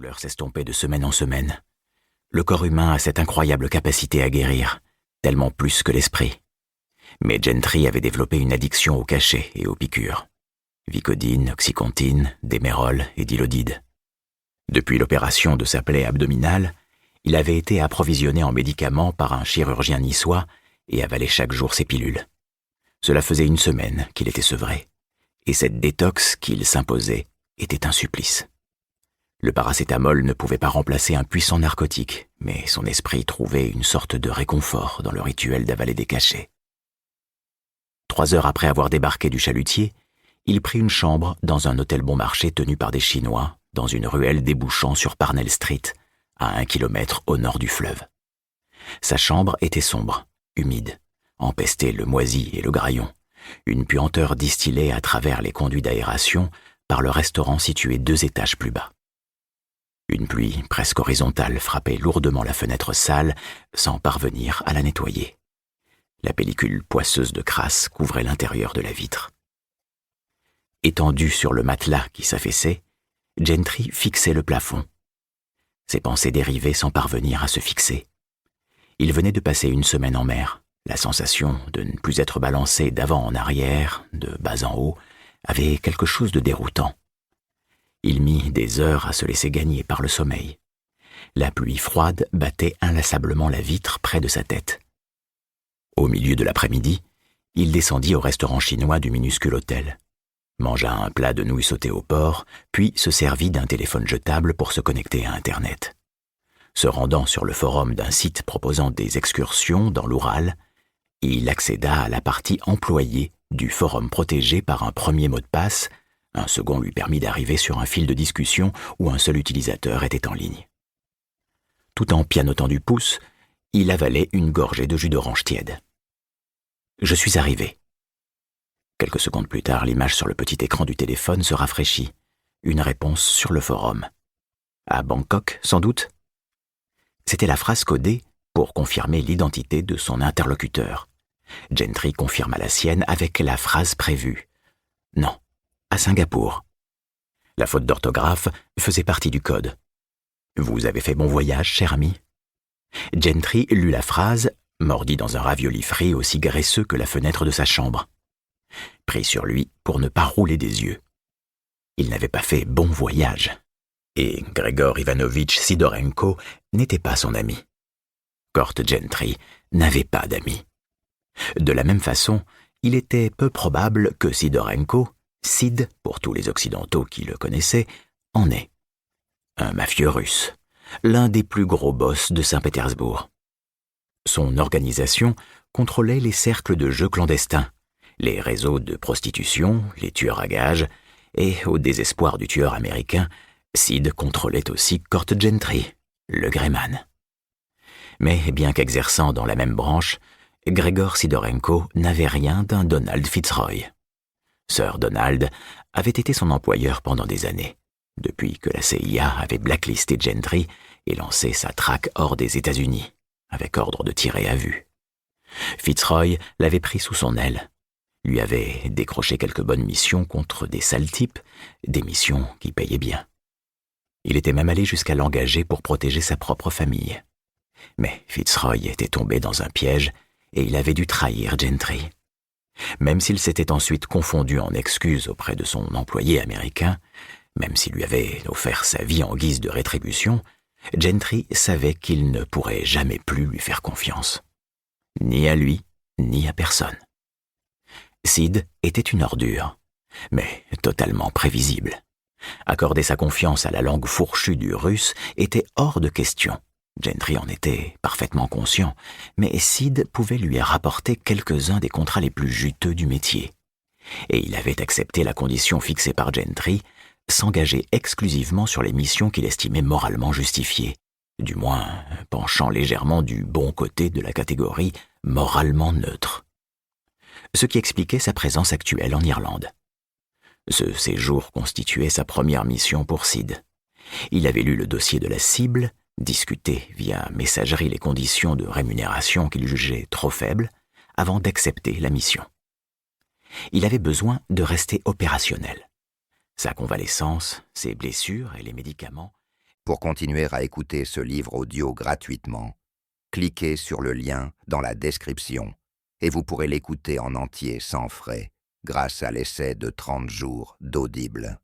douleur s'estompait de semaine en semaine. Le corps humain a cette incroyable capacité à guérir, tellement plus que l'esprit. Mais Gentry avait développé une addiction aux cachets et aux piqûres. Vicodine, oxycontine, démérol et dilodide. Depuis l'opération de sa plaie abdominale, il avait été approvisionné en médicaments par un chirurgien niçois et avalait chaque jour ses pilules. Cela faisait une semaine qu'il était sevré, et cette détox qu'il s'imposait était un supplice. Le paracétamol ne pouvait pas remplacer un puissant narcotique, mais son esprit trouvait une sorte de réconfort dans le rituel d'avaler des cachets. 3 heures après avoir débarqué du chalutier, il prit une chambre dans un hôtel bon marché tenu par des Chinois, dans une ruelle débouchant sur Parnell Street, à 1 kilomètre au nord du fleuve. Sa chambre était sombre, humide, empestait le moisi et le graillon. Une puanteur distillait à travers les conduits d'aération par le restaurant situé 2 étages plus bas. Une pluie presque horizontale frappait lourdement la fenêtre sale sans parvenir à la nettoyer. La pellicule poisseuse de crasse couvrait l'intérieur de la vitre. Étendu sur le matelas qui s'affaissait, Gentry fixait le plafond. Ses pensées dérivaient sans parvenir à se fixer. Il venait de passer une semaine en mer. La sensation de ne plus être balancé d'avant en arrière, de bas en haut, avait quelque chose de déroutant. Il mit des heures à se laisser gagner par le sommeil. La pluie froide battait inlassablement la vitre près de sa tête. Au milieu de l'après-midi, il descendit au restaurant chinois du minuscule hôtel, mangea un plat de nouilles sautées au porc, puis se servit d'un téléphone jetable pour se connecter à Internet. Se rendant sur le forum d'un site proposant des excursions dans l'Oural, il accéda à la partie employée du forum protégé par un premier mot de passe. Un second lui permit d'arriver sur un fil de discussion où un seul utilisateur était en ligne. Tout en pianotant du pouce, il avalait une gorgée de jus d'orange tiède. « Je suis arrivé. » Quelques secondes plus tard, l'image sur le petit écran du téléphone se rafraîchit. Une réponse sur le forum. « À Bangkok, sans doute ?» C'était la phrase codée pour confirmer l'identité de son interlocuteur. Gentry confirma la sienne avec la phrase prévue. « Non, à Singapour. » La faute d'orthographe faisait partie du code. « Vous avez fait bon voyage, cher ami ?» Gentry lut la phrase, mordit dans un ravioli frit aussi graisseux que la fenêtre de sa chambre. Pris sur lui pour ne pas rouler des yeux. Il n'avait pas fait bon voyage. Et Grégor Ivanovitch Sidorenko n'était pas son ami. Cort Gentry n'avait pas d'amis. De la même façon, il était peu probable que Sidorenko, Sid pour tous les Occidentaux qui le connaissaient, en ait. Un mafieux russe, l'un des plus gros boss de Saint-Pétersbourg. Son organisation contrôlait les cercles de jeux clandestins, les réseaux de prostitution, les tueurs à gages, et au désespoir du tueur américain, Sid contrôlait aussi Cort Gentry, le Greyman. Mais bien qu'exerçant dans la même branche, Grégor Sidorenko n'avait rien d'un Donald Fitzroy. Sir Donald avait été son employeur pendant des années, depuis que la CIA avait blacklisté Gentry et lancé sa traque hors des États-Unis, avec ordre de tirer à vue. Fitzroy l'avait pris sous son aile, lui avait décroché quelques bonnes missions contre des sales types, des missions qui payaient bien. Il était même allé jusqu'à l'engager pour protéger sa propre famille. Mais Fitzroy était tombé dans un piège et il avait dû trahir Gentry. Même s'il s'était ensuite confondu en excuses auprès de son employé américain, même s'il lui avait offert sa vie en guise de rétribution, Gentry savait qu'il ne pourrait jamais plus lui faire confiance. Ni à lui, ni à personne. Sid était une ordure, mais totalement prévisible. Accorder sa confiance à la langue fourchue du russe était hors de question. Gentry en était parfaitement conscient, mais Sid pouvait lui rapporter quelques-uns des contrats les plus juteux du métier. Et il avait accepté la condition fixée par Gentry, s'engager exclusivement sur les missions qu'il estimait moralement justifiées, du moins penchant légèrement du bon côté de la catégorie moralement neutre. Ce qui expliquait sa présence actuelle en Irlande. Ce séjour constituait sa première mission pour Sid. Il avait lu le dossier de la cible, discuté via messagerie les conditions de rémunération qu'il jugeait trop faibles, avant d'accepter la mission. Il avait besoin de rester opérationnel. Sa convalescence, ses blessures et les médicaments Pour continuer à écouter ce livre audio gratuitement, cliquez sur le lien dans la description et vous pourrez l'écouter en entier sans frais grâce à l'essai de 30 jours d'Audible.